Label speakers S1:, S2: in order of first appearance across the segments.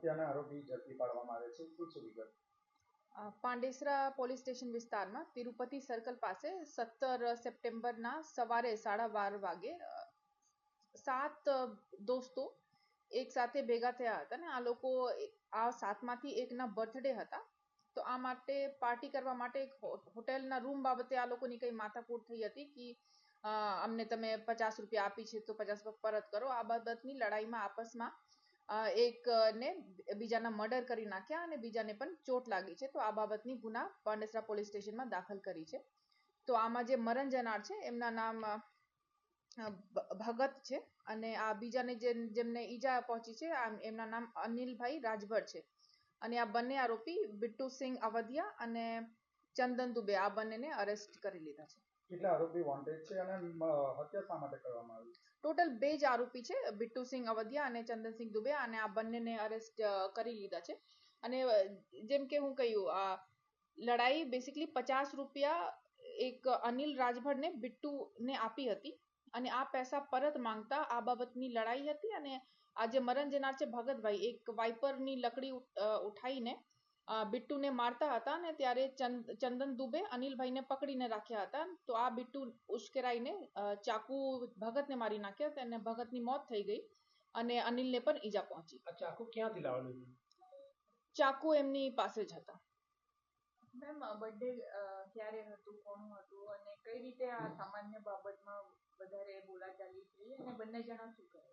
S1: હત્યાના આરોપી ઝડપી પાડવામાં આવે છે, શું છે વિગત?
S2: પાંડેસરા પોલીસ સ્ટેશન વિસ્તારમાં તિરુપતિ સર્કલ પાસે 17 સપ્ટેમ્બરના સવારે 12:30 વાગે 7 દોસ્તો એક સાથે ભેગા થયા હતા અને આ લોકો આ 7માંથી એકના બર્થડે હતા. તો આ માટે પાર્ટી કરવા માટે એક હોટેલના રૂમ બાબતે આ લોકોની કઈ માથાકૂટ થઈ હતી કે અમને તમે 50 રૂપિયા આપી છે તો 50 રૂપિયા પરત કરો. આ બાબતની લડાઈમાં આપસમાં એકને બીજાના મર્ડર કરી નાખ્યા અને બીજાને પણ ચોટ લાગી છે. તો આ બાબતની ગુના પાંડેસરા પોલીસ સ્ટેશનમાં દાખલ કરી છે. તો આમાં જે મરણ જનાર છે એમના નામ ભગત છે અને આ બીજાને જેમને ઈજા પહોંચી છે એમના નામ અનિલભાઈ રાજભર છે. અને આ બંને આરોપી બિટ્ટુસિંહ અવધિયા અને ચંદન દુબે આ બંનેને અરેસ્ટ કરી લીધા છે.
S1: કેટલા આરોપી વોન્ટેડ છે અને હત્યા શા માટે કરવામાં આવી?
S2: ટોટલ 2 જ આરોપી છે, બિટ્ટુસિંહ અવધિયા અને ચંદનસિંહ દુબે, અને આ બંનેને અરેસ્ટ કરી લીધા છે. અને જેમ કે હું કહ્યું, આ લડાઈ બેસિકલી 50 રૂપિયા એક અનિલ રાજભરને બિટ્ટુને આપી હતી અને આ પૈસા પરત માંગતા આ બાબતની લડાઈ હતી. અને આ જે મરણ જનાર છે ભગતભાઈ, એક વાઇપરની લકડી ઉઠાઈને બિટ્ટુને મારતા હતા અને ત્યારે ચંદન દુબે અનિલભાઈને પકડીને રાખ્યા હતા. તો આ બિટ્ટુ ઉશ્કેરાઈને ચાકુ ભગતને મારી નાખ્યા અને ભગતની મોત થઈ ગઈ અને અનિલને પણ ઈજા પહોંચી.
S1: આ ચાકુ ક્યાંથી લાવેલું?
S2: ચાકુ એમની પાસે જ હતા.
S3: મેમ, બર્થડે ક્યારે હતું, કોનું હતું અને કઈ રીતે આ સામાન્ય બાબતમાં વધારે બોલાચાલી થઈ અને બંને જણા શું કરે?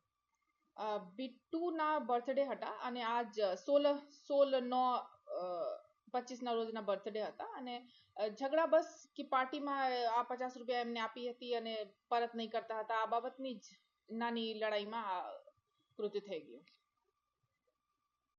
S2: બિટ્ટુના બર્થડે હતા અને આજ 16/9/25 રોજના બર્થડે હતા અને ઝઘડા બસ કે પાર્ટીમાં આ 50 રૂપિયા એમને આપી હતી અને પરત નહીં કરતા હતા, આ બાબતની જ નાની લડાઈમાં કૃત્ય થઈ ગયું.